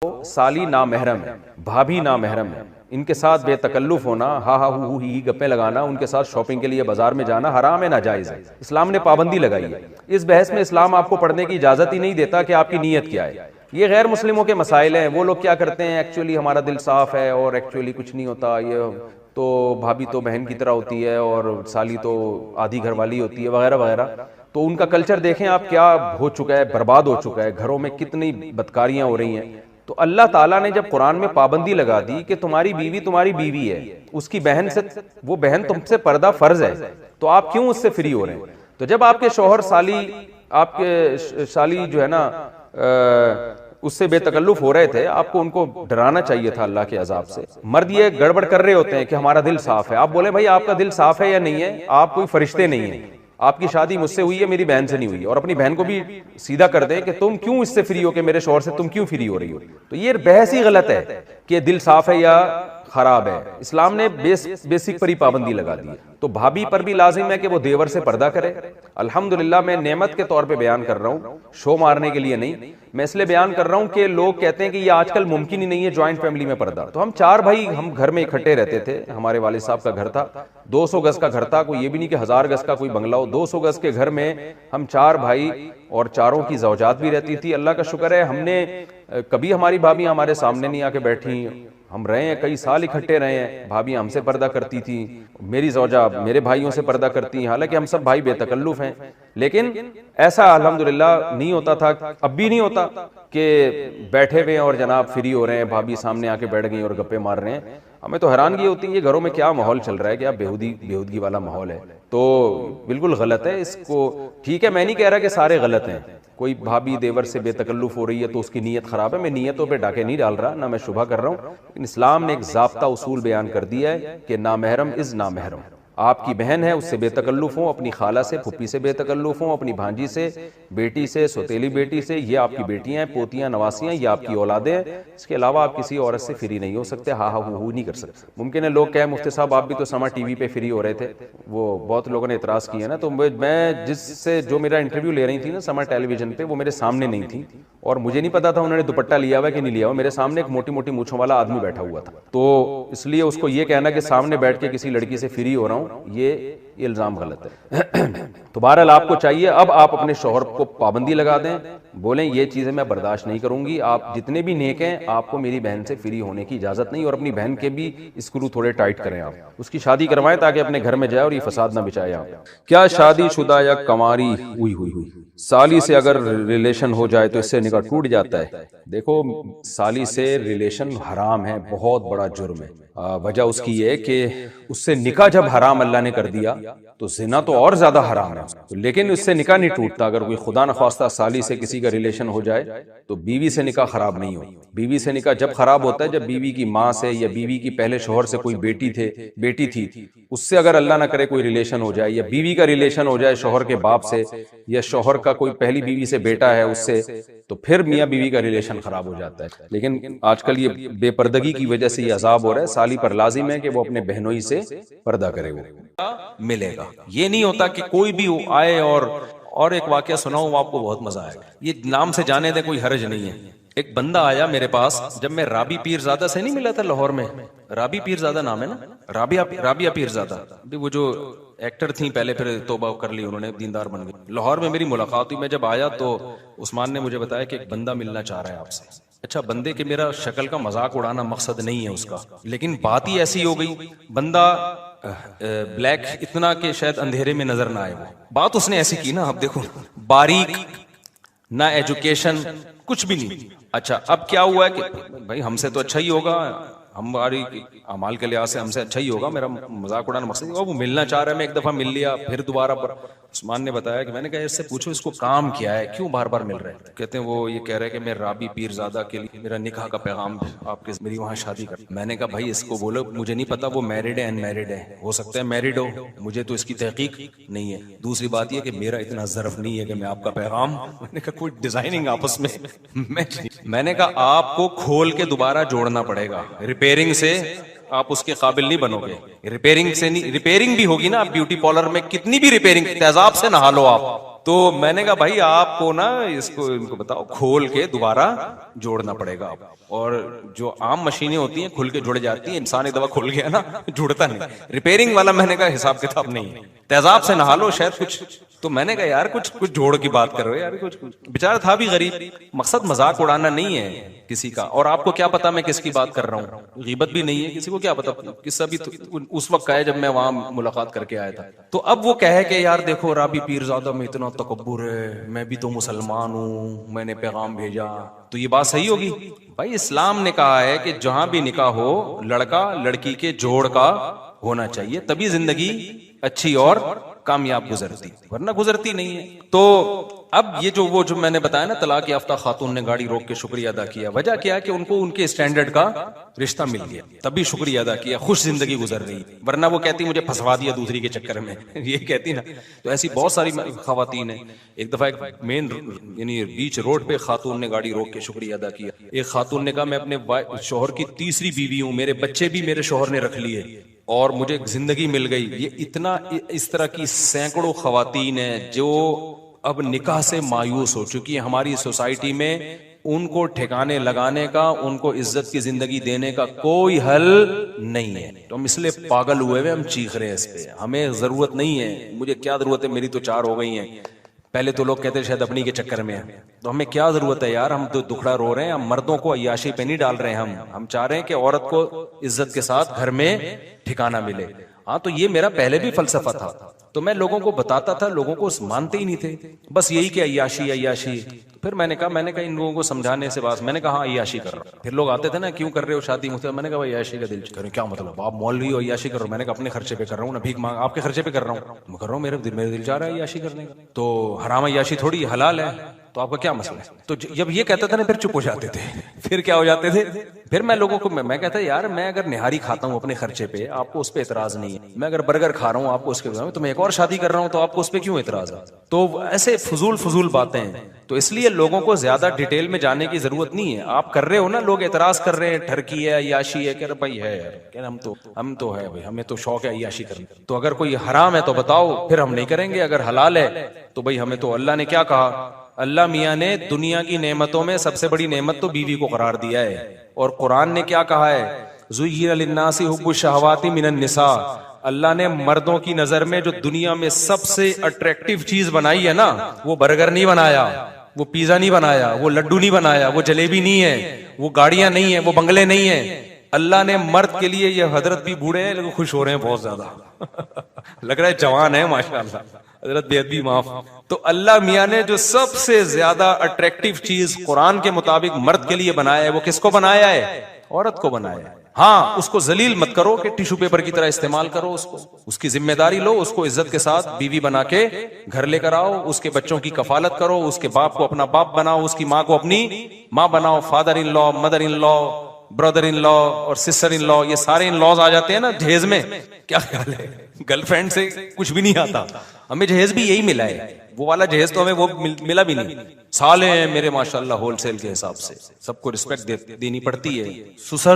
साली नामहरम है, भाभी नामहरम है, इनके साथ बेतकल्लुफ होना, हा हा हू ही गप्पे लगाना, उनके साथ शॉपिंग के लिए बाजार में जाना हराम है, नाजायज है। इस्लाम ने पाबंदी लगाई है। इस बहस में इस्लाम आपको पढ़ने की इजाजत ही नहीं देता कि आपकी नीयत क्या है। ये गैर मुस्लिमों के मसाइल हैं। वो लोग क्या करते हैं, एक्चुअली हमारा दिल साफ है और एक्चुअली कुछ नहीं होता, ये तो भाभी तो बहन की तरह होती है और साली तो आधी घरवाली होती है, वगैरह वगैरह। तो उनका कल्चर देखें आप, क्या हो चुका है, बर्बाद हो चुका है। घरों में कितनी बदकारियां हो रही हैं। तो अल्लाह ताला ने जब कुरान में पाबंदी लगा दी कि तुम्हारी बीवी है, उसकी बहन से, वो बहन तुमसे पर्दा फर्ज है, तो आप क्यों उससे फ्री हो रहे हैं? तो जब आपके शौहर आपके साली जो है ना उससे बेतकल्लुफ हो रहे थे, आपको उनको डराना चाहिए था अल्लाह के अजाब से। मर्द ये गड़बड़ कर रहे होते हैं कि हमारा दिल साफ है। आप बोले भाई आपका दिल साफ है या नहीं है, आप कोई फरिश्ते नहीं है, आपकी शादी मुझसे हुई है, मेरी बहन से नहीं हुई। और अपनी बहन को भी सीधा कर दें कि तुम क्यों इससे फ्री हो, कि मेरे शौहर से तुम क्यों फ्री हो रही हो। तो ये बहस ही गलत है कि दिल साफ है या खराब है। इस्लाम ने बेसिक पर ही पाबंदी लगा दी है। तो भाभी पर भी लाजिम है कि वो देवर से पर्दा करे। अल्हम्दुलिल्लाह, मैं नेमत के तौर पे बयान कर रहा हूँ, शो मारने के लिए नहीं। मैं इसलिए बयान कर रहा हूँ कि लोग कहते हैं कि ये आजकल मुमकिन ही नहीं है ज्वाइंट फैमिली में पर्दा। तो हम 4 भाई हम घर में इकट्ठे रहते थे। हमारे वालिद साहब का घर था, 200 गज का घर था, कोई ये भी नहीं कि 1000 गज का कोई बंगला हो। 200 गज के घर में हम 4 भाई और चारों की जौजात भी रहती थी। अल्लाह का शुक्र है, हमने कभी हमारी भाभी हमारे सामने नहीं आके बैठी। हम रहे हैं, कई साल इकट्ठे रहे हैं। भाभी हमसे पर्दा करती थी, मेरी जौजा मेरे भाइयों से पर्दा करती हैं। हालांकि हम सब भाई बेतकल्लुफ हैं, लेकिन ऐसा अल्हम्दुलिल्लाह नहीं होता था, अब भी नहीं होता कि बैठे हुए हैं और जनाब फ्री हो रहे हैं, भाभी सामने आके बैठ गई और गप्पे मार रहे हैं। हमें तो हैरानगी होती है ये घरों में क्या माहौल चल रहा है, क्या बेहूदगी वाला माहौल है। तो बिल्कुल गलत है। इसको ठीक है, मैं नहीं कह रहा कि सारे गलत हैं। कोई भाभी देवर से बेतकल्लुफ हो रही है तो उसकी नीयत खराब है। मैं नीयतों पे डाके नहीं डाल रहा, ना मैं शुभा कर रहा हूँ। लेकिन इस्लाम ने एक ज़ाब्ता उसूल बयान कर दिया है कि नामहरम इज नामहरम। आपकी बहन है, उससे बेतकल्लुफ हो, अपनी खाला से, फुप्पी से बेतकल्लुफ हो, अपनी भांजी से, बेटी से, सौतेली बेटी से, ये आपकी बेटियां हैं, पोतियां, नवासियां, ये आपकी औलादे हैं। इसके अलावा आप किसी औरत से फ्री नहीं हो सकते, हा हा हू नहीं कर सकते। मुमकिन है लोग कहें मुफ्ती साहब आप भी तो समा टीवी पे फ्री हो रहे थे, वो बहुत लोगों ने इतराज किया ना। तो मैं जिससे जो मेरा इंटरव्यू ले रही थी ना समा टेलीविजन पे, वो मेरे सामने नहीं थी और मुझे नहीं पता था उन्होंने दुपट्टा लिया हुआ कि नहीं लिया हुआ। मेरे सामने एक मोटी मोटी मूंछों वाला आदमी बैठा हुआ था। तो इसलिए उसको ये कहना कि सामने बैठ के किसी लड़की से फ्री हो रहा हूँ, ये इल्जाम गलत है। तो बहरहाल आपको चाहिए अब आप अपने शौहर को पाबंदी लगा दें, बोलें ये चीजें मैं बर्दाश्त नहीं करूंगी। आप जितने भी नेक हैं, आपको मेरी बहन से फ्री होने की इजाजत नहीं। और अपनी बहन के भी स्क्रू थोड़े टाइट करें, आप उसकी शादी करवाएं ताकि अपने घर में जाए और ये फसाद ना बिछाए। आप क्या शादीशुदा या कंवारी हुई साली से अगर रिलेशन हो जाए तो इससे निकाह टूट जाता है? देखो, साली से रिलेशन हराम है, बहुत बड़ा जुर्म है। वजह उसकी ये है कि उससे निकाह जब हराम अल्लाह ने कर दिया तो जिना तो और ज्यादा हराम है। लेकिन उससे निकाह नहीं टूटता। अगर कोई खुदा न खास्ता साली से किसी का रिलेशन हो जाए तो बीवी से निकाह खराब नहीं हो। बीवी से निकाह जब खराब होता है जब बीवी की माँ से या बीवी की पहले शोहर से कोई बेटी थी, उससे अगर अल्लाह ना करे कोई रिलेशन हो जाए, या बीवी का रिलेशन हो जाए शोहर के बाप से, या शोहर का कोई पहली बीवी से बेटा है उससे, तो फिर मियाँ बीवी का रिलेशन खराब हो जाता है। लेकिन आजकल ये बेपर्दगी की वजह से ये अजाब हो रहा है। साली पर लाजिम है कि वो अपने बहनोई से पर्दा करे, वो मिलेगा। ये नहीं होता कि कोई भी आए और एक वाकया सुनाऊं आपको, बहुत मजा आएगा। ये नाम से जाने दे, कोई हर्ज नहीं है। एक बंदा आया मेरे पास जब मैं राबी पीरजादा से नहीं मिला था लाहौर में। राबी पीरजादा नाम है ना, राबिया पीरजादा, वो जो एक्टर थी पहले, फिर तौबा कर ली उन्होंने, दीनदार बन गई। लाहौर में मेरी मुलाकात हुई। मैं जब आया तो उस्मान ने मुझे बताया कि एक बंदा मिलना चाह रहा है आपसे। अच्छा, बंदे के मेरा शक्ल का मजाक उड़ाना मकसद नहीं है उसका, लेकिन बात ही ऐसी हो गई। बंदा ब्लैक इतना कि शायद अंधेरे में नजर ना आए। वो बात उसने ऐसी की ना, अब देखो, बारीक, ना एजुकेशन, कुछ भी नहीं। अच्छा, अब क्या हुआ है कि भाई हमसे तो अच्छा ही होगा, हमारी अमाल के लिहाज से हमसे अच्छा ही होगा, मेरा मजाक उड़ाना मकसद। वो मिलना चाह रहा है, मैं एक दफा मिल लिया, फिर दोबारा पर उस्मान ने बताया कि मैंने कहा इससे पूछो इसको काम क्या है, क्यों बार बार मिल रहे हैं? कहते हैं वो ये कह रहे हैं कि मैं राबी पीरजादा के लिए मेरा निकाह का पैगाम आपके मेरी वहां शादी कर। मैंने कहा भाई इसको बोलो, मुझे नहीं पता वो मैरिड है अनमैरिड है, हो सकता है मैरिड हो, मुझे तो इसकी तहकीक नहीं है। दूसरी बात यह कि मेरा इतना ज़र्फ नहीं है कि मैं आपका पैगाम, मैंने कहा कोई डिजाइनिंग आपस में मैंने कहा आपको खोल के दोबारा जोड़ना पड़ेगा, रिपेयरिंग से आप उसके काबिल नहीं बनोगे। रिपेयरिंग से नहीं, रिपेयरिंग भी होगी ना, आप ब्यूटी पार्लर में कितनी भी रिपेयरिंग, तेजाब से नहा लो आप। तो मैंने कहा भाई आपको ना इसको इनको बताओ खोल के दोबारा जोड़ना पड़ेगा। और जो आम मशीनें होती हैं खुल के जुड़ जाती हैं, इंसान एक दफा खुल गया ना जुड़ता नहीं। रिपेयरिंग वाला मैंने कहा हिसाब किताब नहीं है, तेजाब से नहा लो शायद कुछ। तो मैंने कहा यार कुछ कुछ जोड़ की बात कर रहे हो यार, कुछ बेचारा था भी गरीब। मकसद मजाक उड़ाना नहीं है किसी का। और आपको क्या पता मैं किसकी बात कर रहा हूँ, गीबत भी नहीं है, किसी को क्या पता। किस्सा भी तो उस वक्त का है जब मैं वहां मुलाकात करके आया था। तो अब वो कहे कि यार देखो राबी पीरजादा में इतना तकब्बुर है, मैं भी तो मुसलमान हूँ, मैंने पैगाम भेजा, तो ये बात सही होगी? भाई इस्लाम ने कहा है कि जहां भी निकाह हो लड़का लड़की के जोड़ का होना चाहिए, तभी जिंदगी अच्छी और कामयाब गुजरती, वरना गुजरती नहीं है। तो अब ये जो मैंने बताया ना, तलाक याफ्ता खातून ने गाड़ी रोक के शुक्रिया अदा किया। वजह क्या है कि उनको उनके स्टैंडर्ड का रिश्ता मिल गया, तभी शुक्रिया अदा किया, खुश जिंदगी गुजर रही। वरना वो कहती मुझे फंसवा दिया दूसरी के चक्कर में ये कहती ना। तो ऐसी बहुत सारी खवातीन है। एक दफा एक मेन यानी बीच रोड पे खातून ने गाड़ी रोक के शुक्रिया अदा किया। एक खातून ने कहा मैं अपने शोहर की तीसरी बीवी हूँ, मेरे बच्चे भी मेरे शोहर ने रख लिए और मुझे जिंदगी मिल गई। ये इतना इस तरह की सैकड़ों खवातीन है जो अब निकाह से मायूस हो चुकी है। हमारी सोसाइटी में उनको ठिकाने लगाने का, उनको इज्जत की जिंदगी देने का कोई हल नहीं है। तो हम इसलिए पागल हुए हुए हम चीख रहे हैं इस पे। हमें जरूरत नहीं है, मुझे क्या जरूरत है, मेरी तो 4 हो गई हैं। पहले तो लोग कहते शायद अपनी के चक्कर में है, तो हमें क्या जरूरत है यार, हम तो दुखड़ा रो रहे हैं। हम मर्दों को अय्याशी पे नहीं डाल रहे हैं, हम चाह रहे हैं कि औरत को इज्जत के साथ घर में ठिकाना मिले। हाँ, तो ये मेरा पहले भी फलसफा था, तो मैं लोगों को बताता था, लोगों को मानते ही नहीं थे, बस यही कि अय्याशी अय्याशी। फिर मैंने कहा इन लोगों को समझाने से बात, मैंने कहा हाँ अय्याशी कर रहा हूँ। फिर लोग आते थे ना, क्यों कर रहे हो शादी मुझसे, मैंने कहा अय्याशी का दिल कर। क्या मतलब, आप मौलवी हो अय्याशी कर रहे हो? मैंने कहा अपने खर्चे पे कर रहा हूँ ना, भीख मांग आपके खर्चे पे कर रहा हूँ, मैं कर रहा हूँ, मेरे दिल चाह रहा है अय्याशी करने का। तो हराम अय्याशी थोड़ी हलाल है, तो आपका क्या मसला है? तो जब ये कहता था ना, फिर चुप हो जाते थे। फिर क्या हो जाते थे, फिर मैं लोगों को मैं कहता यार, मैं अगर निहारी खाता हूँ अपने खर्चे पे, आपको उस पर एतराज नहीं है। मैं अगर बर्गर खा रहा हूँ आपको उसके, तो मैं एक और शादी कर रहा हूँ तो आपको उस पर क्यों एतराज है? तो ऐसे फजूल बातें हैं। तो इसलिए लोगों को ज्यादा डिटेल में जाने की जरूरत नहीं है। आप कर रहे हो ना, लोग एतराज कर रहे हैं, ठरकी है अय्याशी है, कह रहे भाई है यार, कह रहे हम तो है भाई, हमें तो शौक है अय्याशी करने। तो अगर कोई हराम है तो बताओ, फिर हम नहीं करेंगे। अगर हलाल है तो भाई हमें तो अल्लाह ने क्या कहा, अल्लाह मियाँ ने दुनिया की नेमतों में सबसे बड़ी नेमत तो बीवी को करार दिया है। और कुरान ने क्या कहा है, ज़ुय्यिना लिन्नासी हुब्बुश शहवाति मिनन निसा। अल्लाह ने मर्दों की नजर में जो दुनिया में सबसे अट्रैक्टिव चीज बनाई है ना, वो बर्गर नहीं बनाया, वो पिज्जा नहीं बनाया, वो लड्डू नहीं बनाया, वो जलेबी नहीं है, वो गाड़ियां नहीं है, वो बंगले नहीं है। अल्लाह ने मर्द के लिए, ये हजरत भी बूढ़े हैं लेकिन खुश हो रहे हैं बहुत ज्यादा लग रहा है जवान है माशाल्लाह, हजरत बेअदबी माफ। तो अल्लाह मियाँ ने जो सबसे ज्यादा अट्रैक्टिव चीज कुरान के मुताबिक मर्द के लिए बनाया है, वो किसको बनाया है? औरत को बनाया है। हाँ, उसको जलील मत करो कि टिश्यू पेपर की तरह इस्तेमाल करो उसको, उसकी जिम्मेदारी लो, उसको इज्जत के साथ बीवी बना के घर लेकर आओ, उसके बच्चों की कफालत करो, उसके बाप को अपना बाप बनाओ, उसकी माँ को अपनी माँ बनाओ। Father in law, mother in law, brother in law और सिस्टर इन लॉ, ये सारे इन लॉज आ जाते हैं ना जहेज में। क्या ख्याल है, गर्लफ्रेंड से कुछ भी नहीं आता। हमें जहेज भी यही मिला है, वो वाला जहेज तो हमें वो मिला भी नहीं। साले हैं मेरे माशाल्लाह होलसेल के हिसाब से, सबको रिस्पेक्ट देनी पड़ती है। सुसर